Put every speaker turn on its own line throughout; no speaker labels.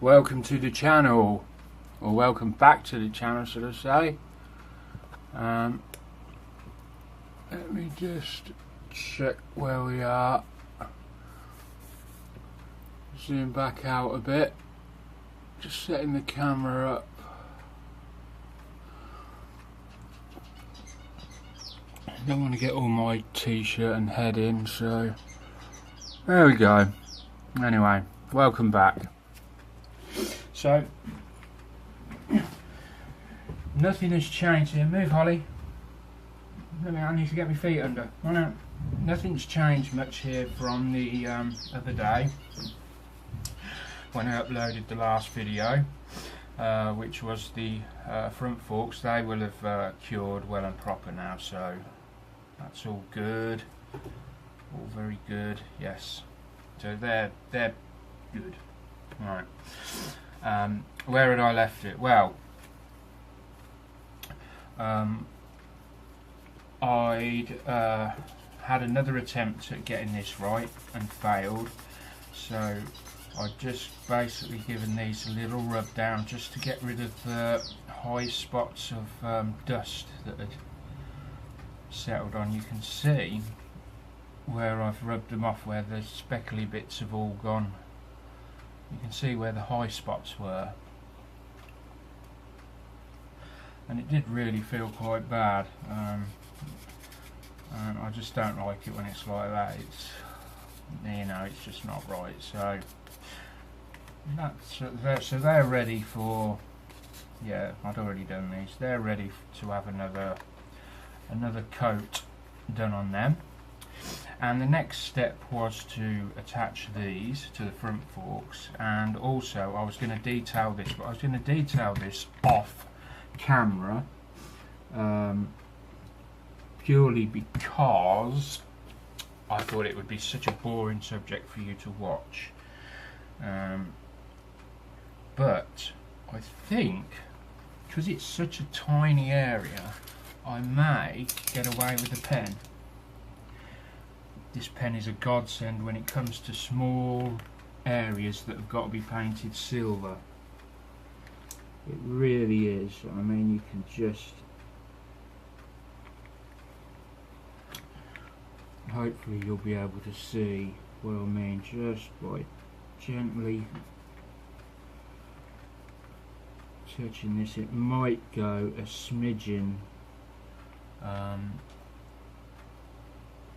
welcome to the channel, or welcome back to the channel, should I say. Let me just check where we are. Zoom back out a bit, just setting the camera up. I don't want to get all my t-shirt and head in, so there we go. Anyway, welcome back. So nothing has changed here. Move, Holly. I need to get my feet under. Oh, no. Nothing's changed much here from the other day when I uploaded the last video, which was the front forks. They will have cured well and proper now, so that's all good, all very good. Yes, so they're good. Right. Where had I left it? Well, I'd had another attempt at getting this right and failed, so I'd just basically given these a little rub down just to get rid of the high spots of dust that had settled on. You can see where I've rubbed them off, where the speckly bits have all gone. You can see where the high spots were, and it did really feel quite bad. And I just don't like it when it's like that. It's, you know, it's just not right. So that's so they're ready for. Yeah, I'd already done these. They're ready to have another coat done on them. And the next step was to attach these to the front forks, and also I was going to detail this, but I was going to detail this off camera, purely because I thought it would be such a boring subject for you to watch. But I think, because it's such a tiny area, I may get away with a pen. This pen is a godsend when it comes to small areas that have got to be painted silver. It really is. I mean, you can just, hopefully you'll be able to see what I mean, just by gently touching this. It might go a smidgen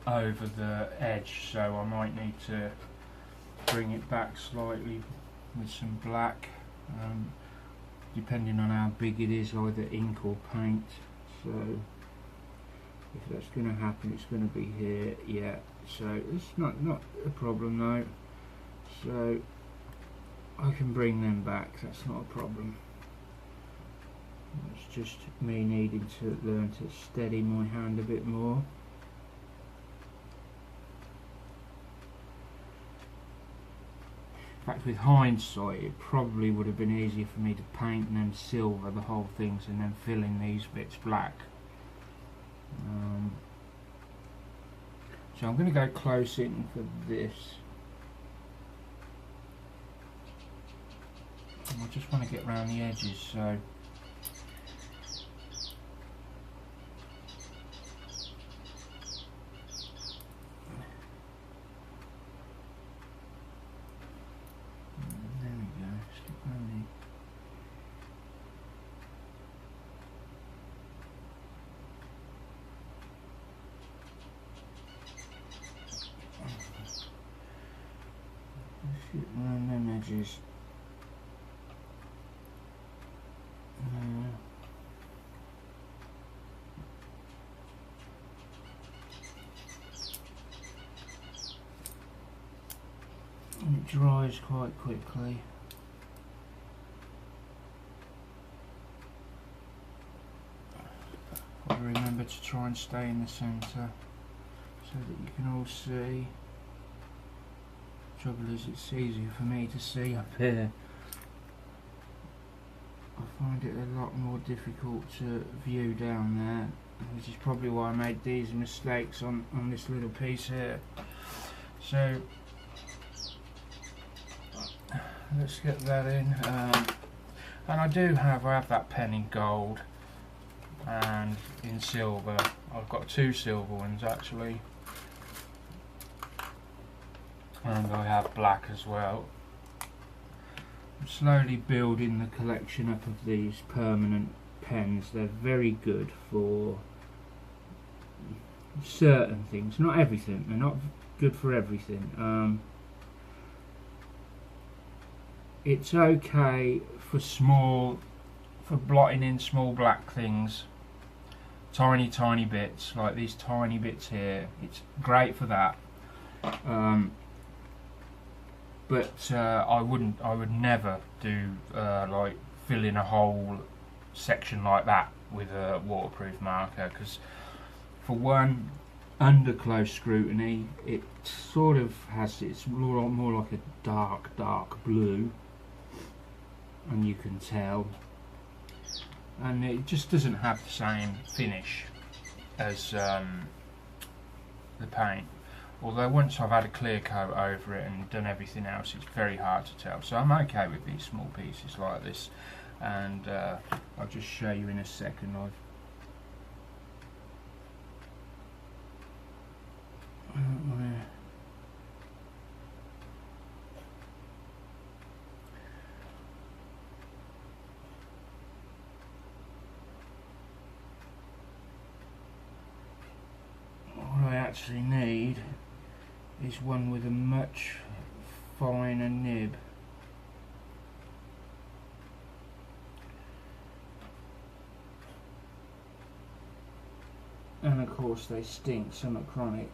over the edge, so I might need to bring it back slightly with some black, depending on how big it is, either ink or paint. So if that's going to happen, it's going to be here. Yeah, so it's not a problem though, so I can bring them back. That's not a problem. It's just me needing to learn to steady my hand a bit more. In fact, with hindsight, it probably would have been easier for me to paint and then silver the whole things and then fill in these bits black. So I'm going to go close in for this. And I just want to get around the edges, so around them edges. And it dries quite quickly. Got to remember to try and stay in the centre so that you can all see. Trouble is, it's easier for me to see up here. I find it a lot more difficult to view down there, which is probably why I made these mistakes on this little piece here. So let's get that in. And I have that pen in gold and in silver. I've got 2 silver ones actually, and I have black as well. I'm slowly building the collection up of these permanent pens. They're very good for certain things, not everything. They're not good for everything. It's okay for blotting in small black things, tiny bits like these tiny bits here. It's great for that. But I would never do like fill in a whole section like that with a waterproof marker, because for one, under close scrutiny it sort of has, it's more like a dark blue, and you can tell, and it just doesn't have the same finish as the paint. Although once I've had a clear coat over it and done everything else, it's very hard to tell. So I'm okay with these small pieces like this, and I'll just show you in a second. What I actually need is one with a much finer nib. And of course they stink, some are chronic.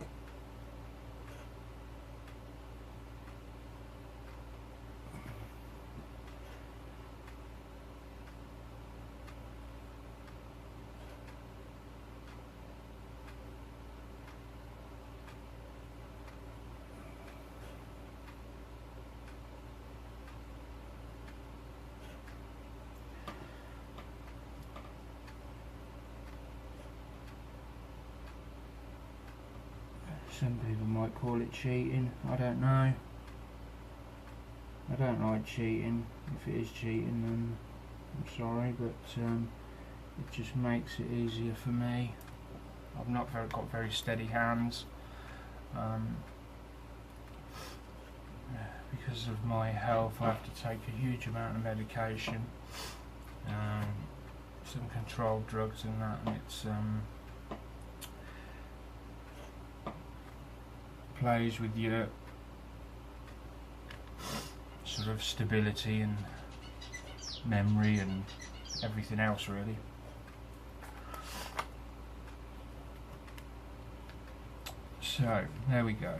Some people might call it cheating, I don't know. I don't like cheating. If it is cheating, then I'm sorry, but it just makes it easier for me. I've not got very steady hands. Because of my health, I have to take a huge amount of medication, some controlled drugs and that, and it's plays with your sort of stability and memory and everything else really. So there we go.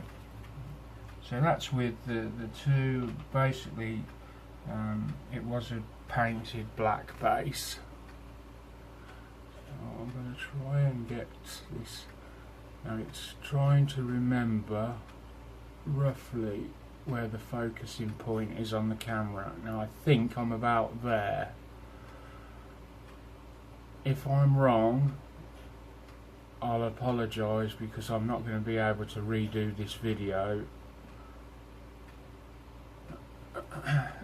So that's with the two, basically it was a painted black base. So I'm going to try and get this. Now it's trying to remember roughly where the focusing point is on the camera. Now I think I'm about there. If I'm wrong, I'll apologise, because I'm not going to be able to redo this video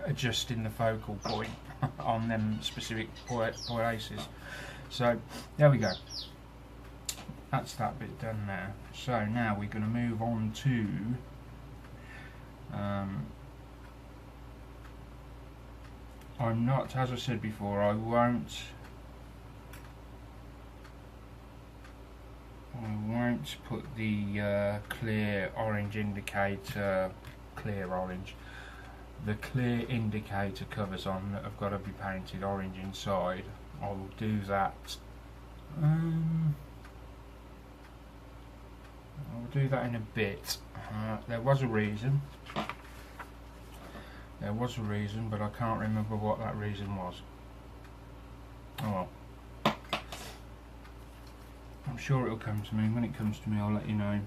adjusting the focal point on them specific places. So there we go. That's that bit done there. So now we're going to move on to I'm not, as I said before, I won't put the clear orange indicator, the clear indicator covers on that have got to be painted orange inside. I will do that. I'll do that in a bit. There was a reason. But I can't remember what that reason was. Oh well. I'm sure it'll come to me. When it comes to me, I'll let you know.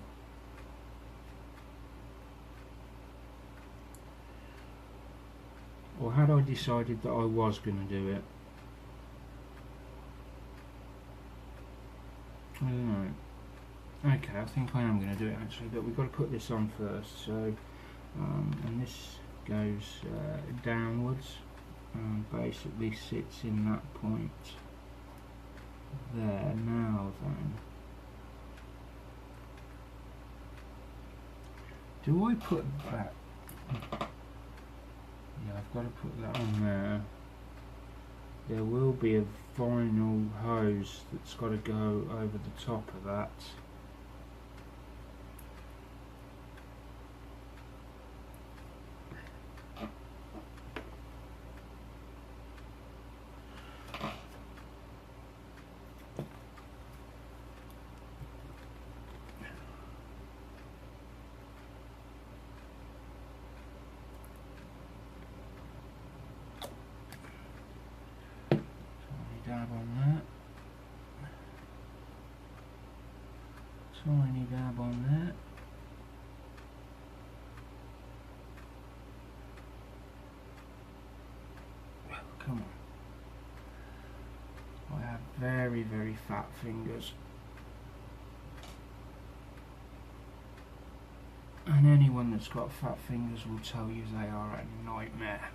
Or had I decided that I was going to do it? I don't know. Okay, I think I am going to do it actually, but we've got to put this on first. So, and this goes downwards and basically sits in that point there. Now then, do I put that? Yeah, I've got to put that on there. There will be a vinyl hose that's got to go over the top of that. Dab on that. Tiny dab on that. Come on. I have very, very fat fingers. And anyone that's got fat fingers will tell you they are a nightmare.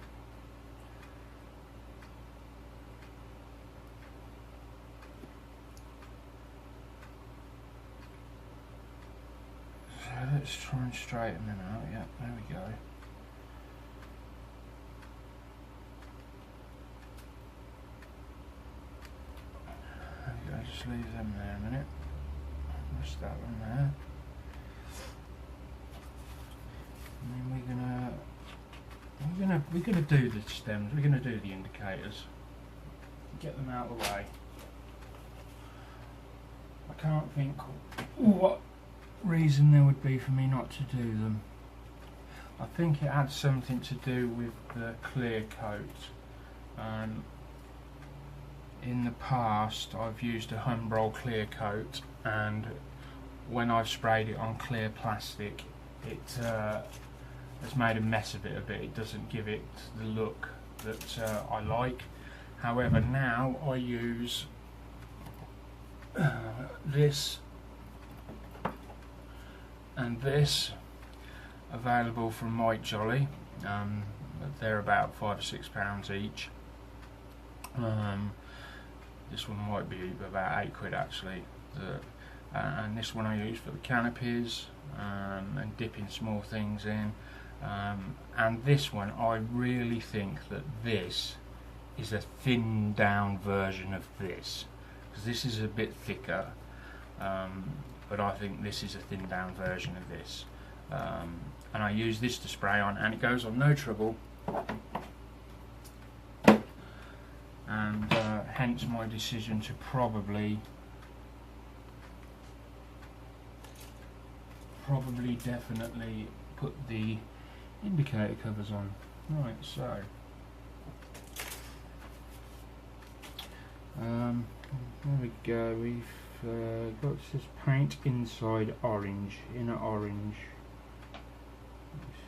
Let's try and straighten them out. Yeah, there we go. There we go. Just leave them there a minute. Rest that one there. And then we're gonna do the stems. We're gonna do the indicators. Get them out of the way. I can't think what reason there would be for me not to do them. I think it had something to do with the clear coat. In the past I've used a Humbrol clear coat, and when I've sprayed it on clear plastic it has made a mess of it a bit. It doesn't give it the look that I like. However, now I use this and this, available from Mike Jolly. They're about £5 or £6 each. This one might be about £8 actually. And this one I use for the canopies and dipping small things in. And this one, I really think that this is a thinned down version of this, because this is a bit thicker. But I think this is a thinned down version of this, and I use this to spray on, and it goes on no trouble, and hence my decision to probably definitely put the indicator covers on. Right, so there we go. We've got this paint inside orange, inner orange,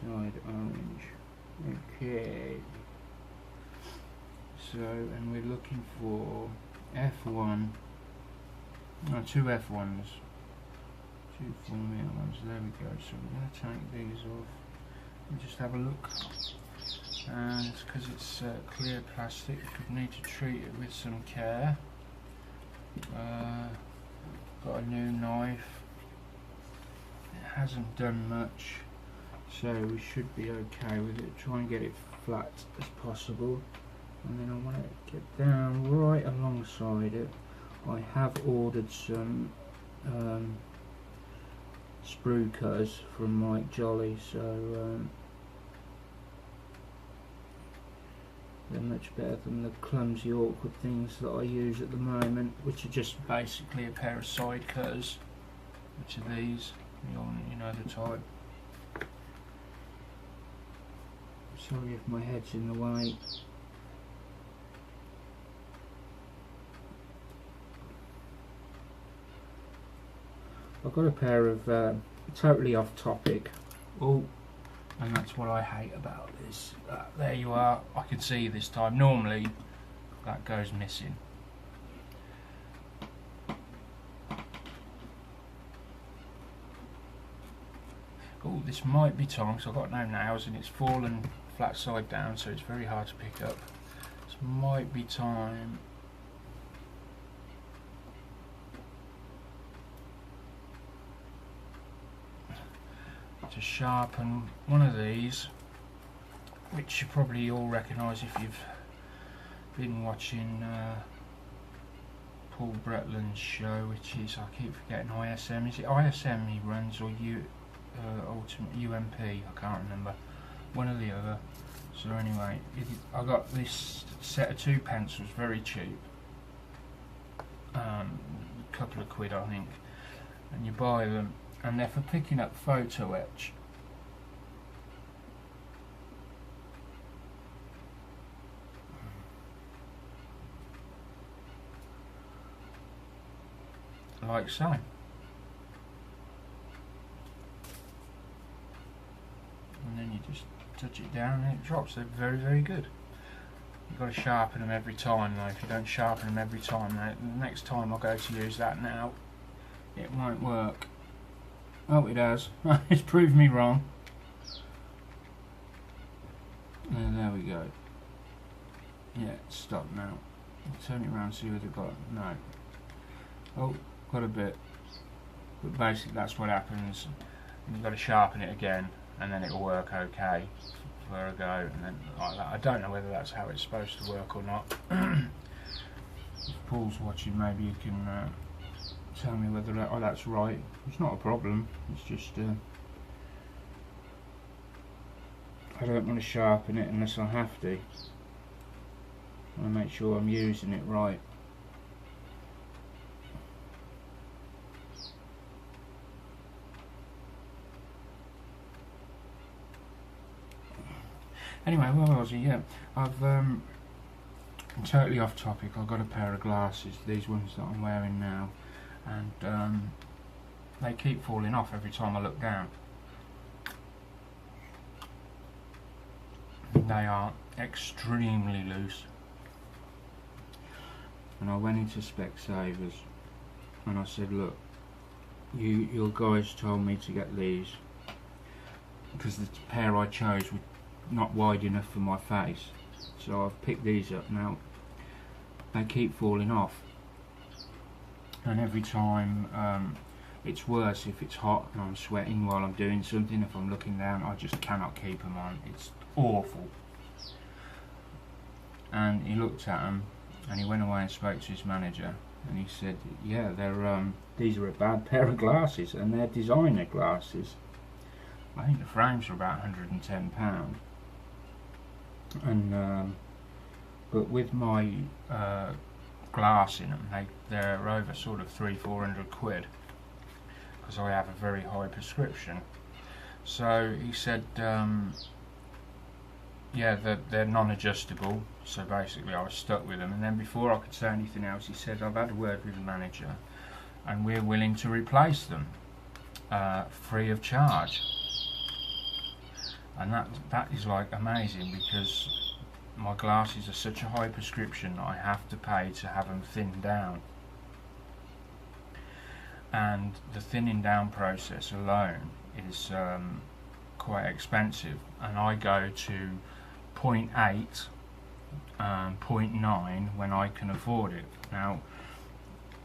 inside orange. Okay. So, and we're looking for F1, no, two F1s, two Tamiya ones. There we go. So we're going to take these off and just have a look. And it's because it's clear plastic, we need to treat it with some care. Got a new knife. It hasn't done much, so we should be okay with it. Try and get it flat as possible, and then I want to get down right alongside it. I have ordered some sprue cutters from Mike Jolly, so they're much better than the clumsy, awkward things that I use at the moment, which are just basically a pair of side cutters, which are these. You know the type. Sorry if my head's in the way. I've got a pair of totally off topic. Oh. And that's what I hate about this. There you are. I can see this time. Normally that goes missing. Oh, this might be time, because I've got no nails and it's fallen flat side down, so it's very hard to pick up. This might be time to sharpen one of these, which you probably all recognise if you've been watching Paul Bretland's show, which is, I keep forgetting, ISM. Is it ISM he runs, or Ultimate UMP? I can't remember, one or the other. So anyway, I got this set of 2 pencils, very cheap, a couple of quid I think, and you buy them, and they're for picking up photo etch. Like so. And then you just touch it down and it drops. They're very, very good. You've got to sharpen them every time though. If you don't sharpen them every time, the next time I go to use that now, it won't work. Oh, it has. It's proved me wrong. And there we go. Yeah, it's stopped now. Turn it around, see what they've got. No. Oh, got a bit. But basically that's what happens. You've got to sharpen it again, and then it'll work okay for a go, and then like that. I don't know whether that's how it's supposed to work or not. If Paul's watching, maybe you can tell me whether that's right. It's not a problem, it's just I don't want to sharpen it unless I have to. I want to make sure I'm using it right. Anyway, where was he? Yeah, I'm totally off topic. I've got a pair of glasses, these ones that I'm wearing now, and they keep falling off every time I look down. They are extremely loose. And I went into Specsavers and I said, look, your guys told me to get these because the pair I chose were not wide enough for my face, so I've picked these up now. They keep falling off, and every time it's worse if it's hot and I'm sweating while I'm doing something. If I'm looking down, I just cannot keep them on. It's awful. And he looked at them and he went away and spoke to his manager, and he said, yeah, they're these are a bad pair of glasses, and they're designer glasses. I think the frames are about £110, and but with my glass in them, they're over sort of 300-400 quid, because I have a very high prescription. So he said, yeah, they're non-adjustable, so basically I was stuck with them. And then before I could say anything else, he said, I've had a word with the manager and we're willing to replace them free of charge. And that is like amazing, because my glasses are such a high prescription that I have to pay to have them thinned down, and the thinning down process alone is quite expensive, and I go to 0.8 and 0.9 when I can afford it. Now,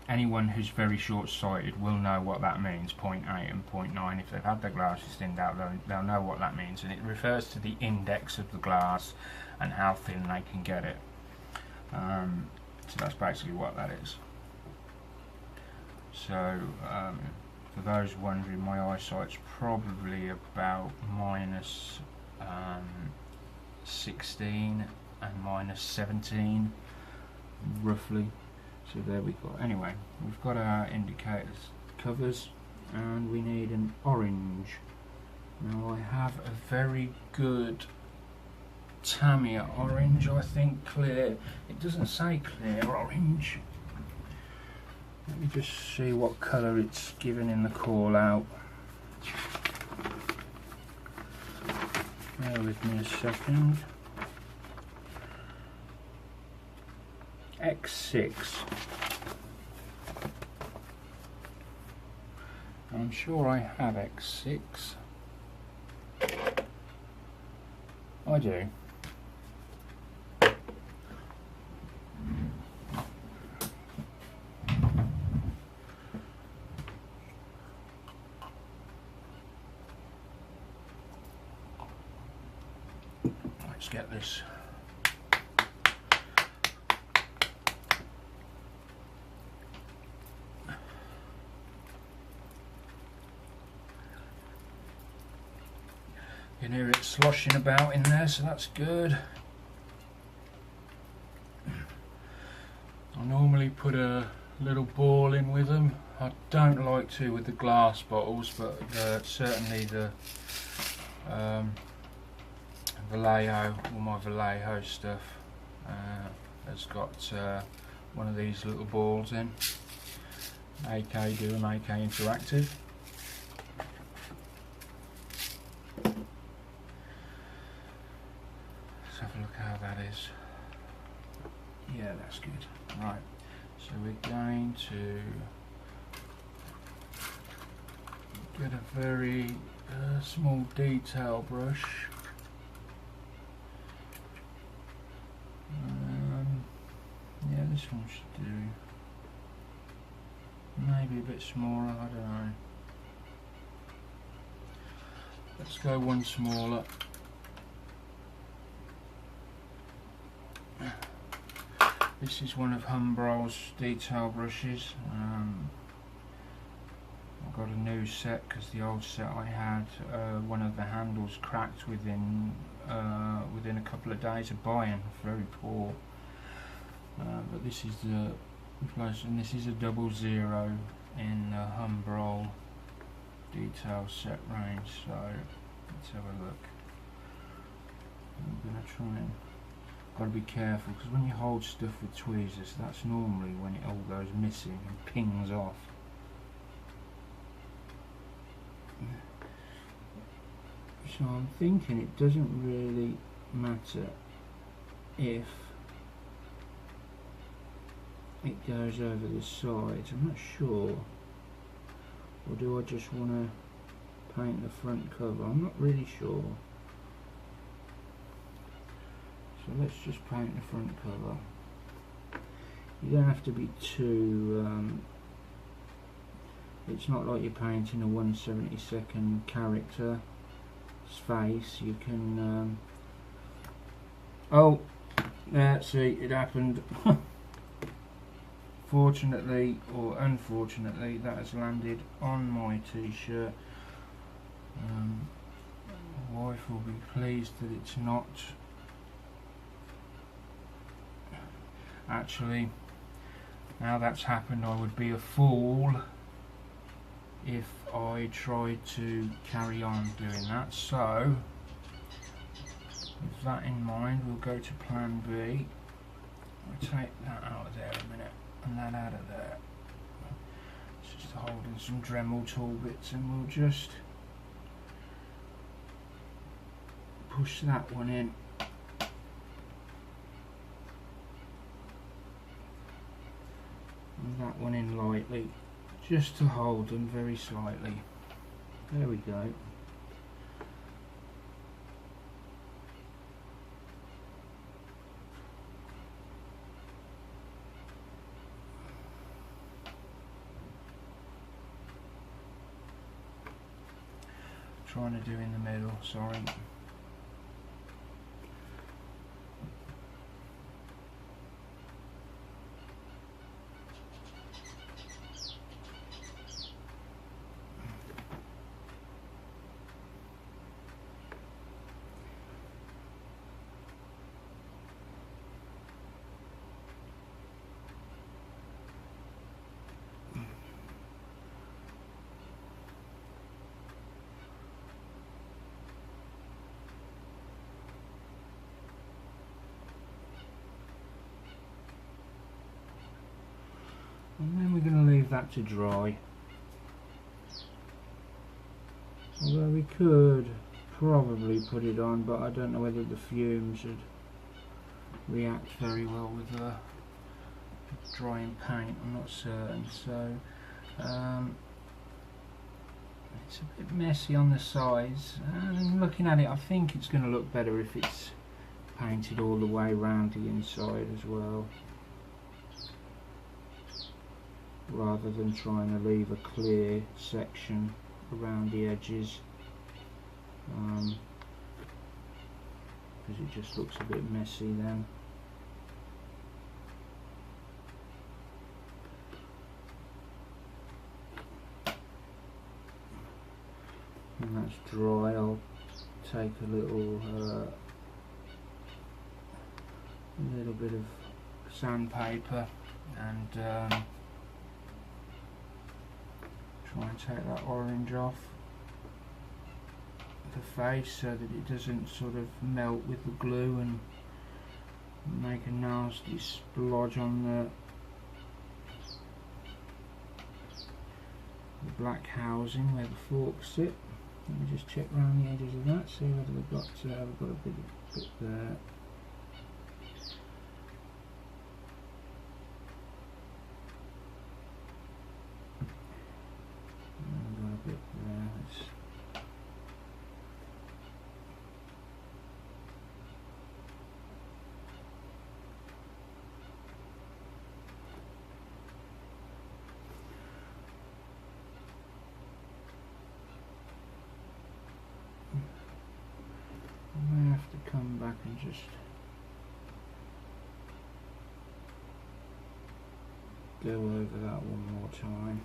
anyone who's very short-sighted will know what that means, 0.8 and 0.9. If they've had their glasses thinned out, they'll know what that means, and it refers to the index of the glass and how thin they can get it. So that's basically what that is. So for those wondering, my eyesight's probably about minus 16 and minus 17 roughly. So there we go. Anyway, we've got our indicators covers, and we need an orange. Now I have a very good Tamiya orange, I think clear. It doesn't say clear orange. Let me just see what colour it's given in the call out. Bear with me a second. X6. I'm sure I have X6. I do. Let's get this. You can hear it sloshing about in there, so that's good. I normally put a little ball in with them. I don't like to with the glass bottles, but certainly the Vallejo, all my Vallejo stuff has got one of these little balls in. AK do an AK Interactive. Let's have a look how that is. Yeah, that's good. Right, so we're going to get a very small detail brush. Yeah, this one should do. Maybe a bit smaller, I don't know. Let's go one smaller. This is one of Humbrol's detail brushes. I got a new set because the old set I had, one of the handles cracked within a couple of days of buying. Very poor. But this is the plus, and this is a 00 in the Humbrol detail set range. So let's have a look. I'm gonna try and. Got to be careful because when you hold stuff with tweezers, that's normally when it all goes missing and pings off. So I'm thinking it doesn't really matter if it goes over the sides. I'm not sure. Or do I just want to paint the front cover? I'm not really sure. So let's just paint the front cover. You don't have to be too, it's not like you're painting a 1/72 character's face. You can, oh, there, see, it happened. Fortunately, or unfortunately, that has landed on my t-shirt. My wife will be pleased that it's not. Actually, now that's happened, I would be a fool if I tried to carry on doing that. So, with that in mind, we'll go to plan B. I'll take that out of there a minute, and that out of there. It's just holding some Dremel tool bits, and we'll just push that one in. That one in lightly, just to hold them very slightly. There we go. Trying to do in the middle, sorry. And then we're going to leave that to dry. Although we could probably put it on, but I don't know whether the fumes would react very well with the drying paint. I'm not certain. So it's a bit messy on the sides, and looking at it I think it's going to look better if it's painted all the way around the inside as well, rather than trying to leave a clear section around the edges, because it just looks a bit messy then. When that's dry, I'll take a little bit of sandpaper and try and take that orange off the face so that it doesn't sort of melt with the glue and make a nasty splodge on the black housing where the forks sit. Let me just check around the edges of that, see whether we've got a bit there. We've got a bit there. I may have to come back and just go over that one more time.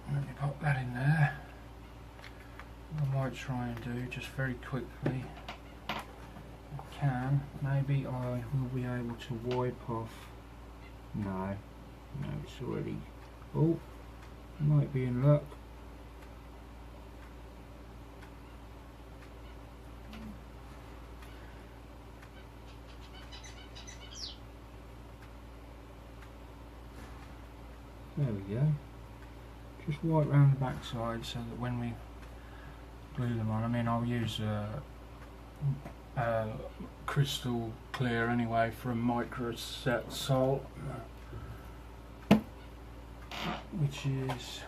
Let me pop that in there. I might try and do just very quickly. I can. Maybe I will be able to wipe off. No, it's already. Oh, might be in luck. There we go. Just wipe round the back side so that when we glue them on, I mean I'll use crystal clear anyway from Micro Set Salt, which is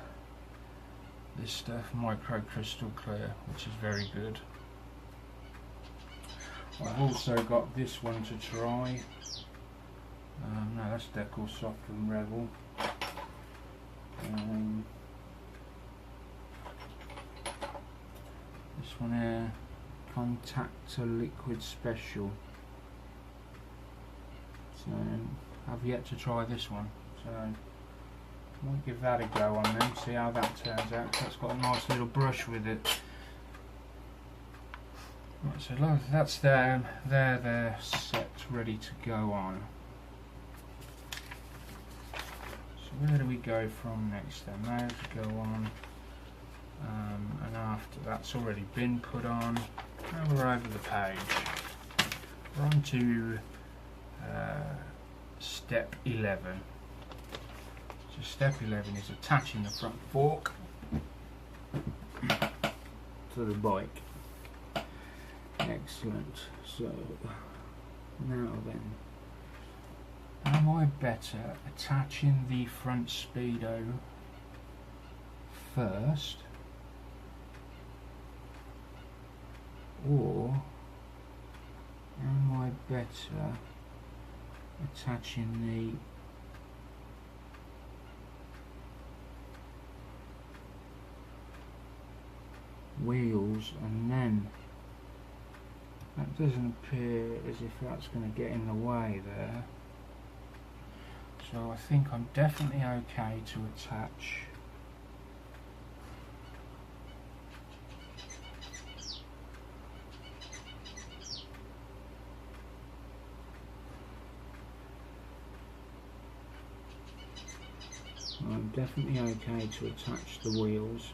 this stuff, Micro Crystal Clear, which is very good. I've also got this one to try. No, that's Decor Soft and Revel. This one here, Contactor Liquid Special. So I've yet to try this one, so might give that a go on then, see how that turns out. That's got a nice little brush with it. Right, so that's there, they're set, ready to go on. So where do we go from next then? Those go on. And after that's already been put on, now we're over the page. We're on to step 11. So step 11 is attaching the front fork to the bike. Excellent. So now then, am I better attaching the front speedo first, or am I better attaching the wheels and then? That doesn't appear as if that's going to get in the way there, so I think I'm definitely okay to attach the wheels.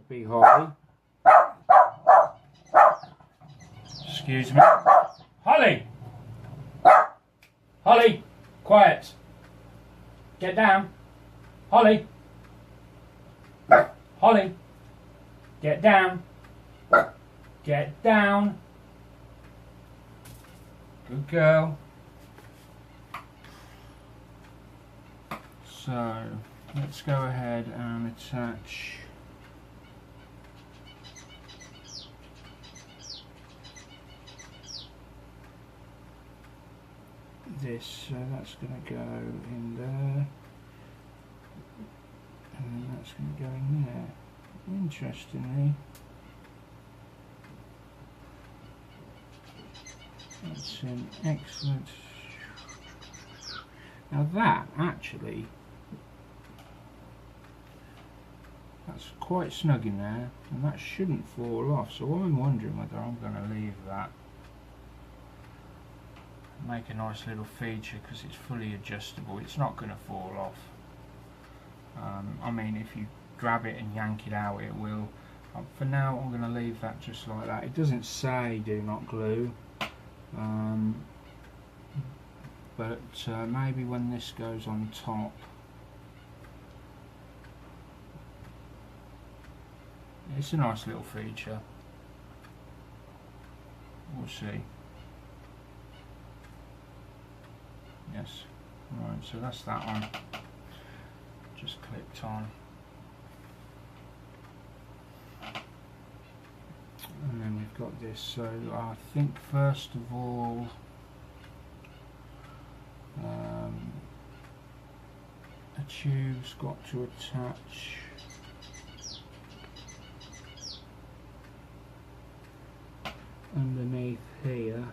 be Holly. Excuse me. Holly! Holly! Quiet! Get down! Holly! Holly! Get down! Get down! Good girl. So, let's go ahead and attach this, so that's going to go in there, and then that's going to go in there. Interestingly, that's an excellent. Now that actually, that's quite snug in there, and that shouldn't fall off, so I'm wondering whether I'm going to leave that. Make a nice little feature because it's fully adjustable. It's not going to fall off. I mean, if you grab it and yank it out, it will. For now, I'm going to leave that just like that. It doesn't say do not glue, but maybe when this goes on top, it's a nice little feature. We'll see. Yes, right, so that's that one. Just clicked on. And then we've got this, so I think first of all a tube's got to attach underneath here.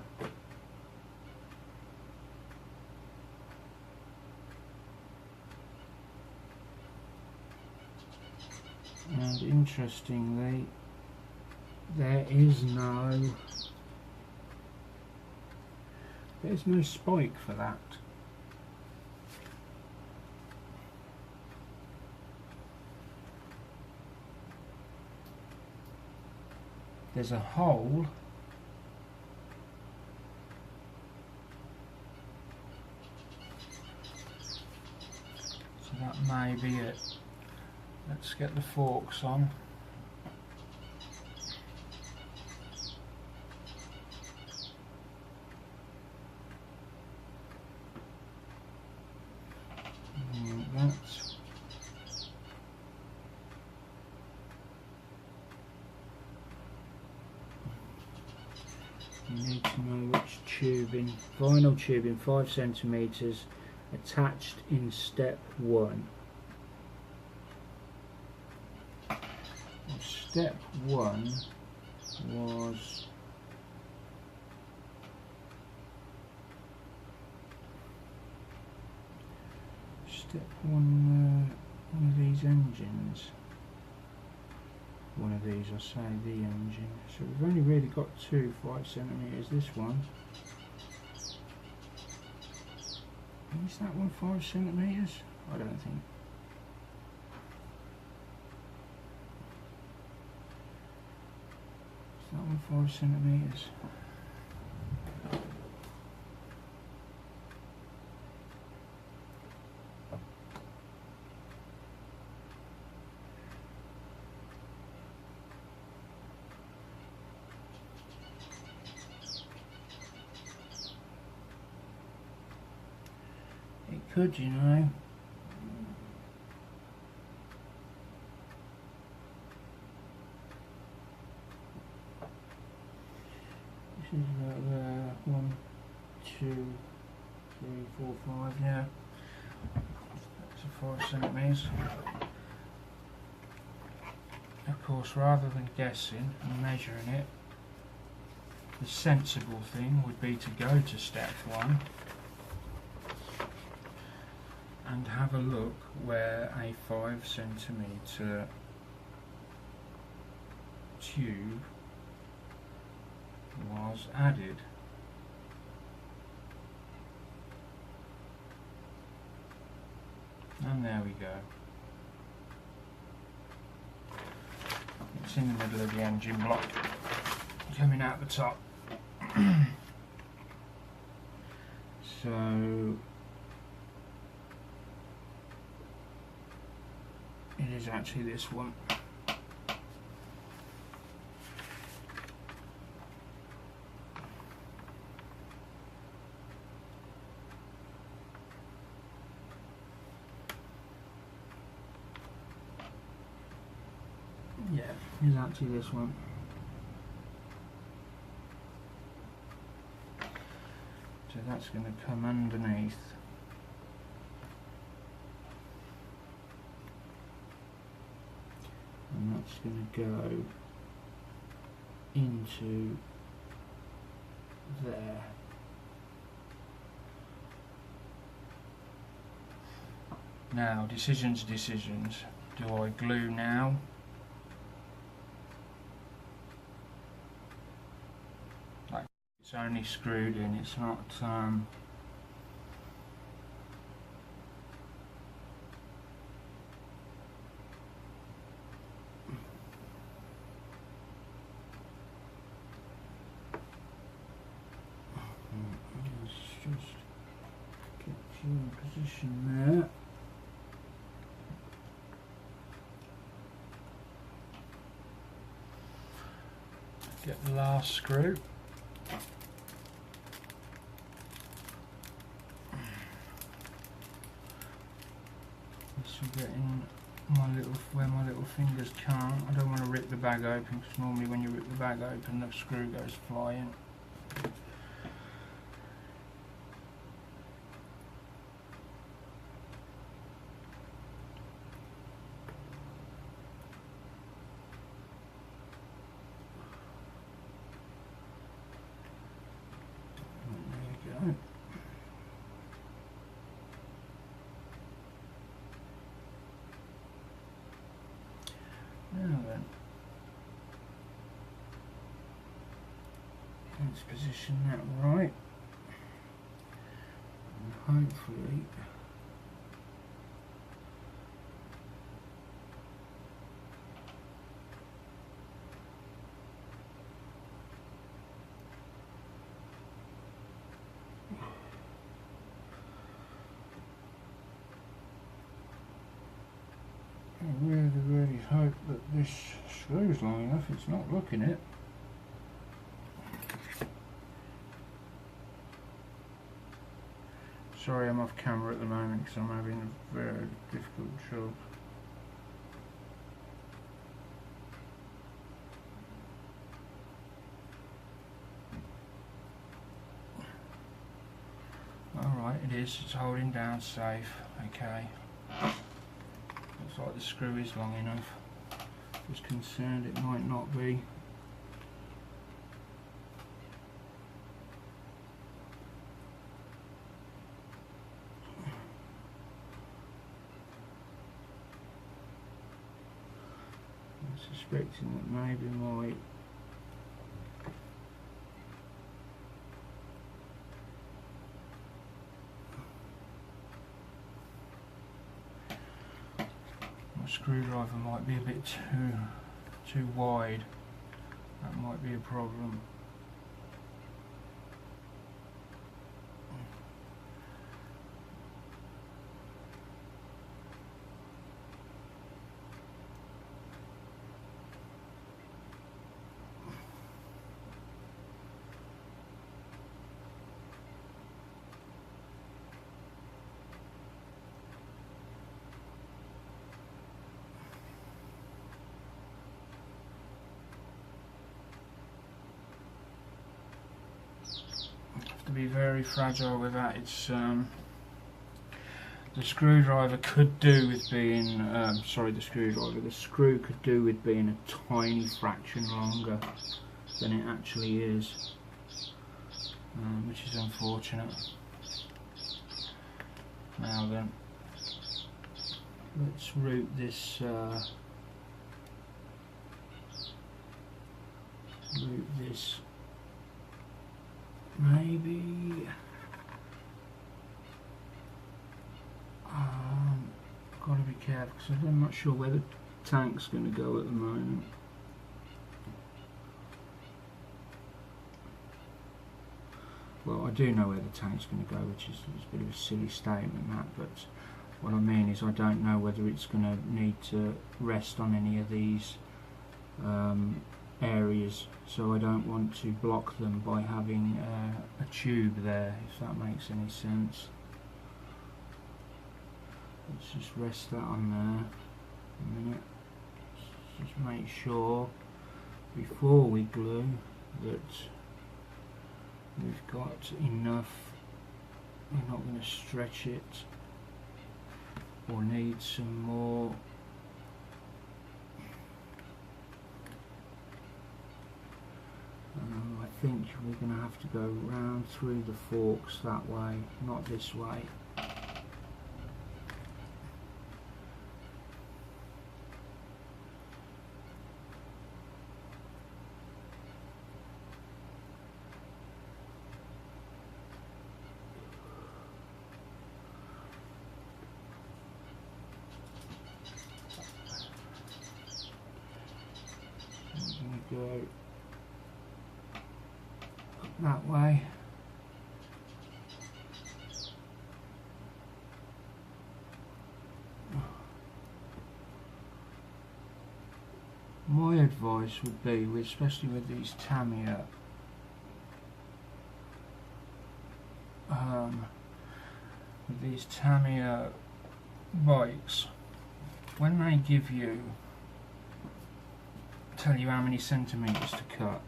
And interestingly, there's no spike for that. There's a hole so that may be it. Let's get the forks on. Like that. You need to know which tubing, vinyl tubing 5 centimeters attached in step 1. Step 1 was one of these engines. One of these, I say the engine. So we've only really got 2 5 centimeters. This one. Is that one 5 centimeters? I don't think. That one 5 centimeters. It could, you know. This is about 1, 2, 3, 4, 5, yeah. That's a 5 centimeters. Of course, rather than guessing and measuring it, the sensible thing would be to go to step 1 and have a look where a 5 centimeter tube was added. And there we go. that's in the middle of the engine block coming out the top. So it is actually this one. Yeah, it's actually this one. So that's going to come underneath. And that's going to go into there. Now, decisions. Do I glue now? Like, it's only screwed in, it's not let's just get you in position there. Get the last screw. This will get in where my little fingers can't. I don't want to rip the bag open, because normally when you rip the bag open the screw goes flying. Now then, let's position that right, and hopefully I really hope that this screw's long enough. It's not looking it. Sorry, I'm off camera at the moment because I'm having a very difficult job. Alright, it is. It's holding down safe. Okay. Looks like the screw is long enough. Just concerned it might not be. I'm suspecting that maybe my screwdriver might be a bit too wide. That might be a problem. To be very fragile with that. It's the screwdriver could do with being the screw could do with being a tiny fraction longer than it actually is, which is unfortunate. Now then, let's route this maybe got to be careful because I'm not sure where the tank's going to go at the moment. well, I do know where the tank's going to go, which is a bit of a silly statement, that, but what I mean is I don't know whether it's going to need to rest on any of these areas, so I don't want to block them by having a tube there, if that makes any sense. Let's just rest that on there a minute. Just make sure before we glue that we've got enough. We're not going to stretch it or need some more. I think we're going to have to go round through the forks that way, not this way. I'm going to go that way. My advice would be, especially with these Tamiya bikes, when they give you, tell you how many centimetres to cut,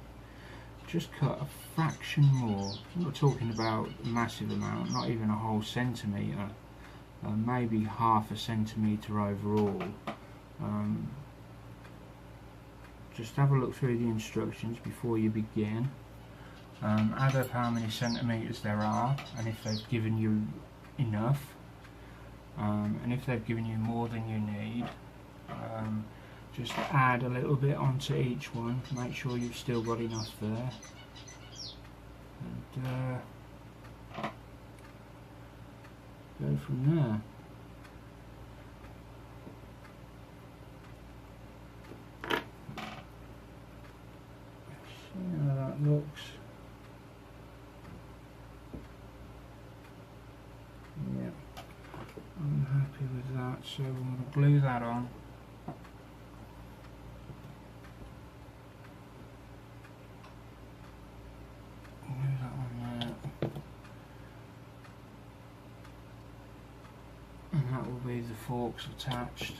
just cut a fraction more. I'm not talking about a massive amount, not even a whole centimetre, maybe half a centimetre overall. Just have a look through the instructions before you begin. Add up how many centimetres there are, and if they've given you enough, and if they've given you more than you need, just add a little bit onto each one. Make sure you've still got enough there, and go from there. See how that looks. Yeah, I'm happy with that, so I'm going to glue that on. The forks attached.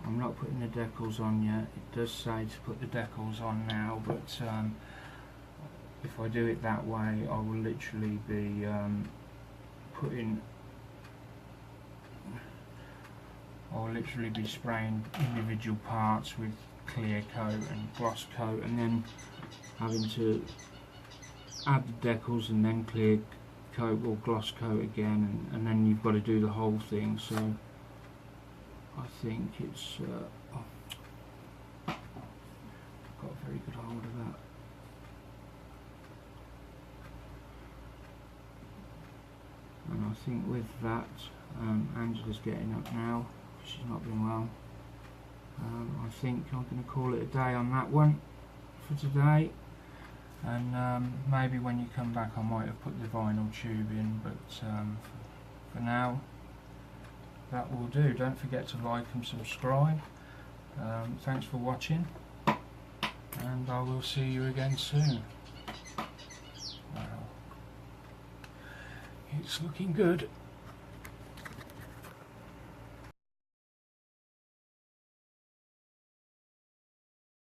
I'm not putting the decals on yet. It does say to put the decals on now, but if I do it that way, I will literally be spraying individual parts with clear coat and gloss coat, and then having to add the decals and then clear coat or gloss coat again, and then you've got to do the whole thing. So I think it's got a very good hold of that. And I think with that, Angela's getting up now. She's not been well. I think I'm going to call it a day on that one for today. And maybe when you come back I might have put the vinyl tube in, but for now that will do. Don't forget to like and subscribe. Thanks for watching, and I will see you again soon. Wow, it's looking good.